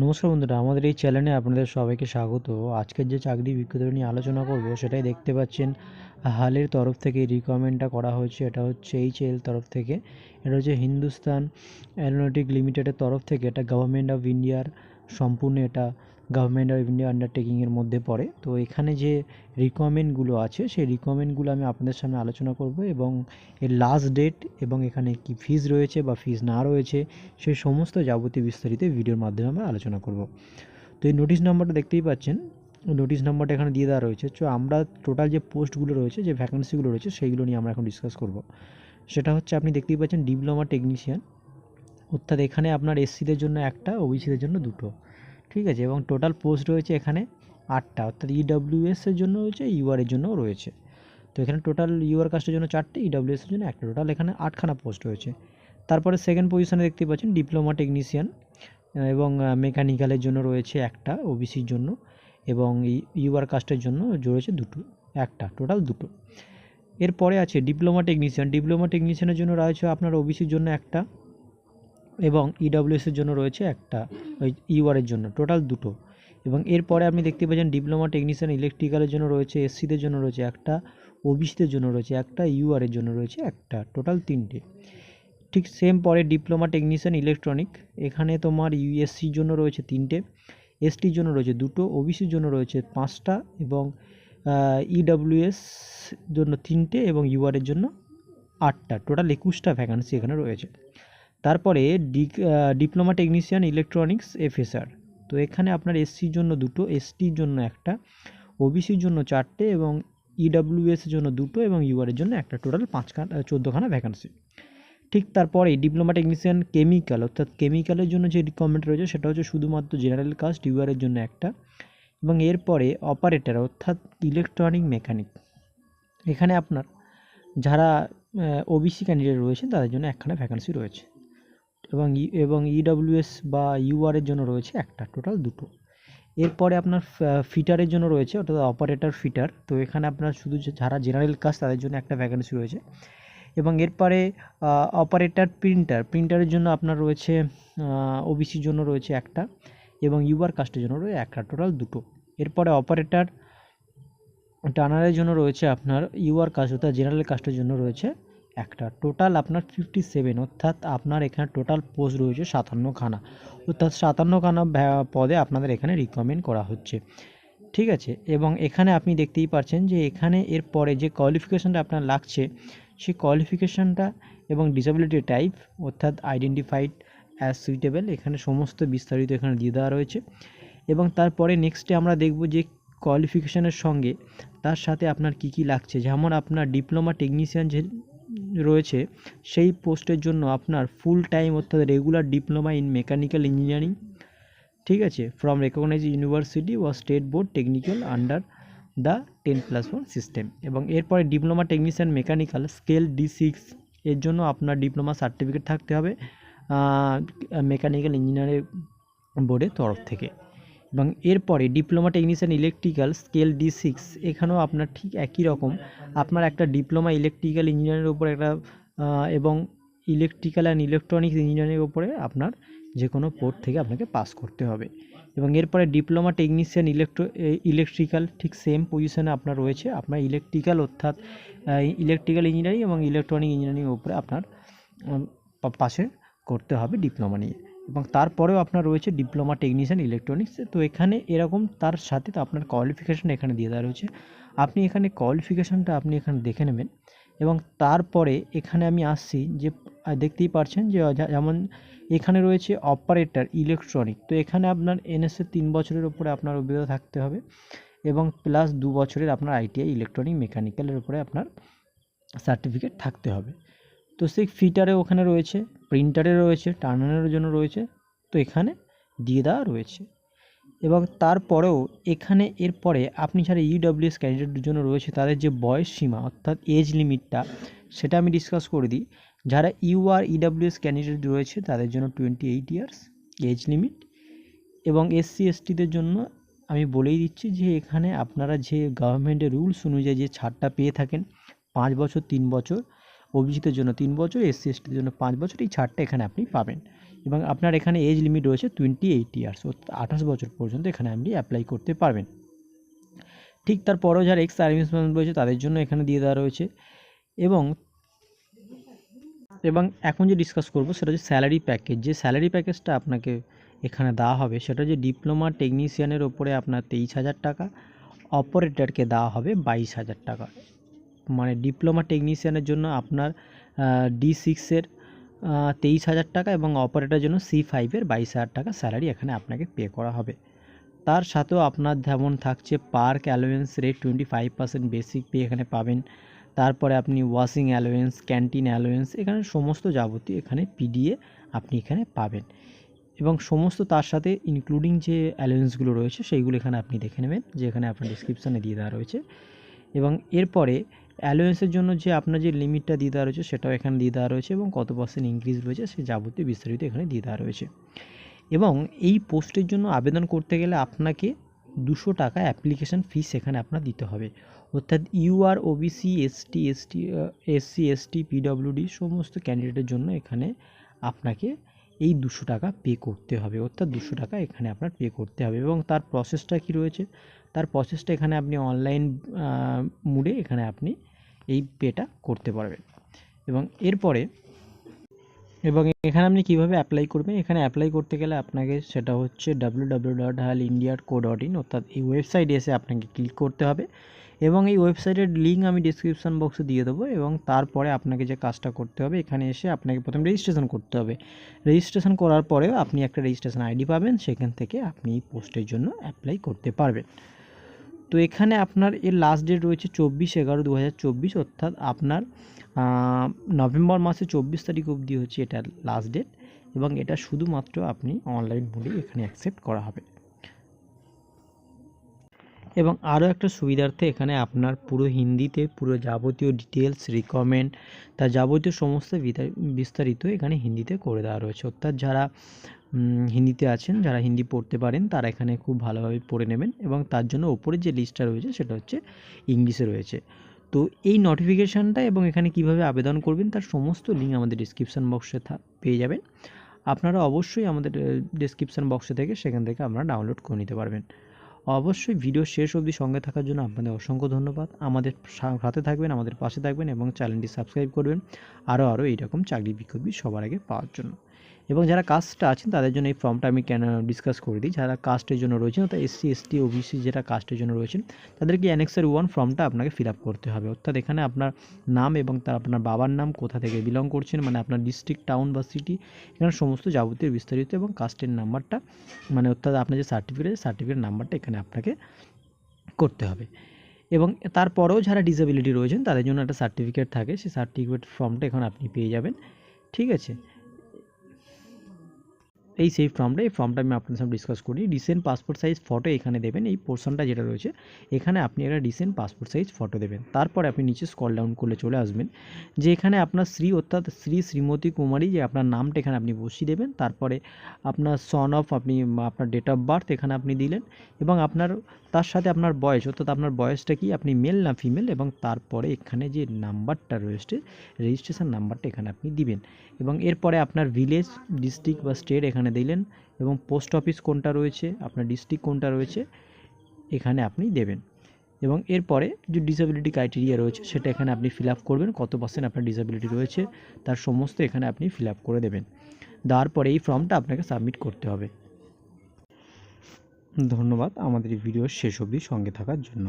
নমস্কার বন্ধুরা, আমাদের এই চ্যানেলে আপনাদের সবাইকে স্বাগত। আজকের যে চাকরি বিজ্ঞপ্তি নিয়ে আলোচনা করব সেটাই দেখতে পাচ্ছেন হালের তরফ থেকে রিকমেন্ডটা করা হয়েছে। এটা হচ্ছে HAL তরফ থেকে, এটা হচ্ছে হিন্দুস্তান অ্যারোনটিক লিমিটেডের তরফ থেকে। এটা গভর্নমেন্ট অফ ইন্ডিয়ার সম্পূর্ণ, এটা গভর্নমেন্ট অফ ইন্ডিয়া আন্ডারটেকিংয়ের মধ্যে পড়ে। তো এখানে যে রিকমেন্ডগুলো আছে সেই রিকমেন্ডগুলো আমি আপনাদের সামনে আলোচনা করব, এবং এর লাস্ট ডেট এবং এখানে কি ফিজ রয়েছে বা ফিজ না রয়েছে সেই সমস্ত যাবতীয় বিস্তারিত ভিডিওর মাধ্যমে আমরা আলোচনা করব। তো এই নোটিশ নাম্বারটা দেখতেই পাচ্ছেন, নোটিশ নাম্বারটা এখানে দিয়ে দেওয়া রয়েছে। তো আমরা টোটাল যে পোস্টগুলো রয়েছে, যে ভ্যাকেন্সিগুলো রয়েছে, সেইগুলো নিয়ে আমরা এখন ডিসকাস করব। সেটা হচ্ছে, আপনি দেখতেই পাচ্ছেন ডিপ্লোমা টেকনিশিয়ান, অর্থাৎ এখানে আপনার এসসিদের জন্য একটা, ওবিসিদের জন্য দুটো, ঠিক আছে। এবং টোটাল পোস্ট রয়েছে এখানে 8টা, অর্থাৎ EWS এর জন্য রয়েছে, UR এর জন্যও রয়েছে। তো এখানে টোটাল UR কাস্টের জন্য 4টে, EWS এর জন্য একটা, টোটাল এখানে 8খানা পোস্ট রয়েছে। তারপরে সেকেন্ড পজিশনে দেখতে পাচ্ছেন ডিপ্লোমা টেকনিশিয়ান, এবং মেকানিক্যালের জন্য রয়েছে একটা ওবিসির জন্য, এবং UR কাস্টের জন্য রয়েছে দুটো, একটা, টোটাল দুটো। এরপরে আছে ডিপ্লোমা টেকনিশিয়ান, ডিপ্লোমা টেকনিশিয়ানের জন্য রয়েছে আপনার ওবিসির জন্য একটা, এবং EWS এর জন্য রয়েছে একটা, ওই UR এর জন্য, টোটাল দুটো। এবং এরপরে আপনি দেখতে পাচ্ছেন ডিপ্লোমা টেকনিশিয়ান ইলেকট্রিক্যালের জন্য রয়েছে, এসসিদের জন্য রয়েছে একটা, ওবিসিদের জন্য রয়েছে একটা, UR এর জন্য রয়েছে একটা, টোটাল 3টে। ঠিক সেম পরে ডিপ্লোমা টেকনিশিয়ান ইলেকট্রনিক, এখানে তোমার USCর জন্য রয়েছে 3টে, STর জন্য রয়েছে দুটো, ওবিসির জন্য রয়েছে 5টা, এবং EWS জন্য 3টে, এবং UR এর জন্য 8টা, টোটাল 21টা ভ্যাকান্সি এখানে রয়েছে। তারপরে ডিপ্লোমা টেকনিশিয়ান ইলেকট্রনিক্স FSR, তো এখানে আপনার SCর জন্য দুটো, STর জন্য একটা, ওবিসির জন্য 4টে, এবং EWS এর জন্য দুটো, এবং UR এর জন্য একটা, টোটাল 14খানা ভ্যাকান্সি। ঠিক তারপরে ডিপ্লোমা টেকনিশিয়ান কেমিক্যাল, অর্থাৎ কেমিক্যালের জন্য যে রিকোয়ারমেন্ট রয়েছে সেটা হচ্ছে শুধুমাত্র জেনারেল কাস্ট, UR এর জন্য একটা, এবং এরপরে অপারেটর অর্থাৎ ইলেকট্রনিক মেকানিক, এখানে আপনার যারা ওবিসি ক্যান্ডিডেট রয়েছেন তাদের জন্য একখানা ভ্যাকান্সি রয়েছে, এবং EWS বা UR এর জন্য রয়েছে একটা, টোটাল দুটো। এরপরে আপনার ফিটারের জন্য রয়েছে, অর্থাৎ অপারেটর ফিটার, তো এখানে আপনার শুধু যারা জেনারেল কাস্ট তাদের জন্য একটা ভ্যাকান্সি রয়েছে। এবং এরপরে অপারেটর প্রিন্টারের জন্য আপনার রয়েছে, ওবিসির জন্য রয়েছে একটা, এবং UR কাস্টের জন্য রয়েছে একটা, টোটাল দুটো। এরপরে অপারেটর টানারের জন্য রয়েছে আপনার UR কাস্ট, অর্থাৎ জেনারেল কাস্টের জন্য রয়েছে একটা, টোটাল আপনার 57, অর্থাৎ আপনার এখানে টোটাল পোস্ট রয়েছে 57খানা, অর্থাৎ 57খানা পদে আপনাদের এখানে রিকমেন্ড করা হচ্ছে, ঠিক আছে। এবং এখানে আপনি দেখতেই পাচ্ছেন যে এখানে এরপরে যে কোয়ালিফিকেশানটা আপনার লাগছে, সেই কোয়ালিফিকেশানটা এবং ডিসেবিলিটি টাইপ, অর্থাৎ আইডেন্টিফাইড অ্যাজ সুইটেবল, এখানে সমস্ত বিস্তারিত এখানে দিয়ে দেওয়া রয়েছে। এবং তারপরে নেক্সটে আমরা দেখব যে কোয়ালিফিকেশানের সঙ্গে তার সাথে আপনার কি কি লাগছে, যেমন আপনার ডিপ্লোমা টেকনিশিয়ান যে রয়েছে সেই পোস্টের জন্য আপনার ফুল টাইম, অর্থাৎ regular diploma in mechanical engineering, ঠিক আছে, ফ্রম রেকগনাইজ ইউনিভার্সিটি ও state board technical under the 10+1 system. এবং এরপরে diploma technician mechanical scale D6, এর জন্য আপনার ডিপ্লোমা সার্টিফিকেট থাকতে হবে মেকানিক্যাল ইঞ্জিনিয়ারিং বোর্ডের তরফ থেকে। এবং এরপরে diploma technician electrical scale D6, এখানেও আপনার ঠিক একই রকম, আপনার একটা ডিপ্লোমা ইলেকট্রিক্যাল ইঞ্জিনিয়ারিংয়ের উপরে একটা, এবং ইলেকট্রিক্যাল অ্যান্ড ইলেকট্রনিক্স ইঞ্জিনিয়ারিংয়ের উপরে আপনার যে কোনো পোর্ট থেকে আপনাকে পাস করতে হবে। এবং এরপরে ডিপ্লোমা টেকনিশিয়ান ইলেকট্রিক্যাল, ঠিক সেম পজিশনে আপনার রয়েছে, আপনার ইলেকট্রিক্যাল অর্থাৎ ইলেকট্রিক্যাল ইঞ্জিনিয়ারিং এবং ইলেকট্রনিক ইঞ্জিনিয়ারিংয়ের উপরে আপনার পাশে করতে হবে ডিপ্লোমা নিয়ে। এবং তারপরেও আপনার রয়েছে ডিপ্লোমা টেকনিশিয়ান ইলেকট্রনিক্স, তো এখানে এরকম তার সাথে তো আপনার কোয়ালিফিকেশান এখানে দিয়ে দেওয়া রয়েছে, আপনি এখানে কোয়ালিফিকেশানটা আপনি এখানে দেখে নেবেন। এবং তারপরে এখানে আমি আসছি যে দেখতেই পাচ্ছেন যে যেমন এখানে রয়েছে অপারেটর ইলেকট্রনিক, তো এখানে আপনার NSA 3 বছরের উপরে আপনার অভিজ্ঞতা থাকতে হবে, এবং প্লাস 2 বছরের আপনার ITI ইলেকট্রনিক মেকানিক্যালের উপরে আপনার সার্টিফিকেট থাকতে হবে। তো সেই ফিটারে ওখানে রয়েছে, প্রিন্টারে রয়েছে, টার্নারের জন্য রয়েছে, তো এখানে দিয়ে দেওয়া রয়েছে। এবং তারপরেও এখানে এরপরে আপনি যারা EWS ক্যান্ডিডেটের জন্য রয়েছে তাদের যে বয়স সীমা, অর্থাৎ এজ লিমিটটা, সেটা আমি ডিসকাস করে দিই। যারা UR EWS ক্যান্ডিডেট রয়েছে তাদের জন্য 28 ইয়ার্স এজ লিমিট, এবং SC STদের জন্য আমি বলেই দিচ্ছি যে এখানে আপনারা যে গভর্নমেন্টের রুলস অনুযায়ী যে ছাড়টা পেয়ে থাকেন 5 বছর, 3 বছর, ওবিসিদের জন্য 3 বছর, SC STদের জন্য 5 বছর, এই ছাড়টা এখানে আপনি পাবেন। এবং আপনার এখানে এজ লিমিট রয়েছে 28 ইয়ার্স, 28 বছর পর্যন্ত এখানে আপনি অ্যাপ্লাই করতে পারবেন। ঠিক তারপরেও যারা এক্স সার্ভিসম্যান রয়েছে তাদের জন্য এখানে দিয়ে দেওয়া রয়েছে। এবং এখন যে ডিসকাস করব সেটা হচ্ছে স্যালারি প্যাকেজ। যে স্যালারি প্যাকেজটা আপনাকে এখানে দেওয়া হবে সেটা হচ্ছে ডিপ্লোমা টেকনিশিয়ানের ওপরে আপনার 23,000 টাকা, অপারেটরকে দেওয়া হবে 22,000 টাকা। মানে ডিপ্লোমা টেকনিশিয়ানের জন্য আপনার D6-এর 23,000 টাকা এবং অপারেটরের জন্য C5-এর 22,000 টাকা স্যালারি এখানে আপনাকে পে করা হবে। তার সাথেও আপনার যেমন থাকছে park allowance rate 25% basic pay এখানে পাবেন। তারপরে আপনি ওয়াশিং অ্যালোয়েন্স, ক্যান্টিন অ্যালোয়েন্স, এখানে সমস্ত যাবতীয় এখানে পিডিএ আপনি এখানে পাবেন। এবং সমস্ত তার সাথে ইনক্লুডিং যে অ্যালোয়েন্সগুলো রয়েছে সেইগুলো এখানে আপনি দেখে নেবেন, যে এখানে আপনার ডিসক্রিপশানে দিয়ে দেওয়া রয়েছে। এবং এরপরে অ্যালোয়েন্সের জন্য যে আপনার যে লিমিটটা দিয়ে দেওয়া রয়েছে সেটাও এখানে দিয়ে দেওয়া রয়েছে এবং কত পার্সেন্ট ইনক্রিজ রয়েছে সে যাবতীয় বিস্তারিত এখানে দিয়ে দেওয়া রয়েছে। এবং এই পোস্টের জন্য আবেদন করতে গেলে আপনাকে 200 টাকা অ্যাপ্লিকেশান ফিস এখানে আপনার দিতে হবে। অর্থাৎ UR OBC SC ST PWD সমস্ত ক্যান্ডিডেটের জন্য এখানে আপনাকে এই 200 টাকা পে করতে হবে। অর্থাৎ 200 টাকা এখানে আপনার পে করতে হবে। এবং তার প্রসেসটা কী রয়েছে, তার প্রসেসটা এখানে আপনি অনলাইন মোডে এখানে আপনি এই পেটা করতে পারবেন। এবং এখানে আপনি কীভাবে অ্যাপ্লাই করবেন, এখানে অ্যাপ্লাই করতে গেলে আপনাকে সেটা হচ্ছে www.halindia.co.in, অর্থাৎ এই ওয়েবসাইটে এসে আপনাকে ক্লিক করতে হবে। এবং এই ওয়েবসাইটের লিঙ্ক আমি ডিসক্রিপশান বক্সে দিয়ে দেবো। এবং তারপরে আপনাকে যে কাজটা করতে হবে, এখানে এসে আপনাকে প্রথমে রেজিস্ট্রেশন করতে হবে। রেজিস্ট্রেশন করার পরেও আপনি একটা রেজিস্ট্রেশন আইডি পাবেন, সেখান থেকে আপনি এই পোস্টের জন্য অ্যাপ্লাই করতে পারবেন। তো এখানে আপনার এর লাস্ট ডেট রয়েছে 24/11/2024, অর্থাৎ আপনার নভেম্বর মাসে 24 তারিখ অবধি হচ্ছে এটার লাস্ট ডেট। এবং এটা শুধুমাত্র আপনি অনলাইন মোডেই এখানে অ্যাকসেপ্ট করা হবে। এবং আরও একটা সুবিধার্থে এখানে আপনার পুরো হিন্দিতে পুরো যাবতীয় ডিটেলস, রিকমেন্ড, তার যাবতীয় সমস্ত বিস্তারিত এখানে হিন্দিতে করে দেওয়া রয়েছে। অর্থাৎ যারা হিন্দিতে আছেন, যারা হিন্দি পড়তে পারেন তারা এখানে খুব ভালোভাবে পড়ে নেবেন। এবং তার জন্য ওপরে যে লিস্টটা রয়েছে সেটা হচ্ছে ইংলিশে রয়েছে। তো এই নোটিফিকেশানটা এবং এখানে কিভাবে আবেদন করবেন তার সমস্ত লিঙ্ক আমাদের ডিসক্রিপশান বক্সে পেয়ে যাবেন। আপনারা অবশ্যই আমাদের ডিসক্রিপশান বক্সে থেকে সেখান থেকে আপনারা ডাউনলোড করে নিতে পারবেন। অবশ্যই ভিডিও শেষ অবধি সঙ্গে থাকার জন্য আপনাদের অসংখ্য ধন্যবাদ। আমাদের সাথে থাকবেন, আমাদের পাশে থাকবেন এবং চ্যানেলটি সাবস্ক্রাইব করবেন আরও এইরকম চাকরি বিজ্ঞপ্তি সবার আগে পাওয়ার জন্য। এবং যারা কাস্টটা আছেন তাদের জন্য এই ফর্মটা আমি কেন ডিসকাস করে দিই। যারা কাস্টের জন্য রয়েছেন, অর্থাৎ SC ST OBC যেটা কাস্টের জন্য রয়েছেন তাদেরকে অ্যানেক্সার 1 ফর্মটা আপনাকে ফিল আপ করতে হবে। অর্থাৎ এখানে আপনার নাম এবং তার আপনার বাবার নাম, কোথা থেকে বিলং করছেন, মানে আপনার ডিস্ট্রিক্ট, টাউন বা সিটি, এখানে সমস্ত যাবতীয় বিস্তারিত এবং কাস্টের নাম্বারটা, মানে অর্থাৎ আপনার যে সার্টিফিকেট নাম্বারটা এখানে আপনাকে করতে হবে। এবং তারপরেও যারা ডিসেবিলিটি রয়েছেন তাদের জন্য একটা সার্টিফিকেট থাকে, সেই সার্টিফিকেট ফর্মটা এখন আপনি পেয়ে যাবেন। ঠিক আছে, সেই ফর্মটা আমি আপনার সাথে ডিসকাস করি। রিসেন্ট পাসপোর্ট সাইজ ফটো এখানে দেবেন। এই পোর্শনটা যেটা রয়েছে এখানে আপনি একটা রিসেন্ট পাসপোর্ট সাইজ ফটো দেবেন। তারপরে আপনি নিচে স্ক্রল ডাউন করলে চলে আসবেন যে এখানে আপনার অর্থাৎ শ্রীমতী কুমারী, যে আপনার নামটা এখানে আপনি বসিয়ে দেবেন। তারপরে আপনার সন অফ আপনার ডেট অফ বার্থ এখানে আপনি দিলেন এবং আপনার তার সাথে আপনার বয়স, অর্থাৎ আপনার বয়সটা কি, আপনি মেল না ফিমেল, এবং তারপরে এখানে যে নাম্বারটা রয়েছে রেজিস্ট্রেশন নাম্বারটা এখানে আপনি দিবেন। এবং এরপরে আপনার ভিলেজ, ডিস্ট্রিক্ট বা স্টেট এখানে দিলেন এবং পোস্ট অফিস কোনটা রয়েছে, আপনার ডিস্ট্রিক্ট কোনটা রয়েছে এখানে আপনি দেবেন। এবং এরপরে যে ডিসেবিলিটি ক্রাইটেরিয়া রয়েছে সেটা এখানে আপনি ফিল আপ করবেন, কত পার্সেন্ট আপনার ডিসেবিলিটি রয়েছে তার সমস্ত এখানে আপনি ফিল আপ করে দেবেন। দেওয়ার পরে এই ফর্মটা আপনাকে সাবমিট করতে হবে। ধন্যবাদ আমাদের এই ভিডিওর শেষ অবধি সঙ্গে থাকার জন্য।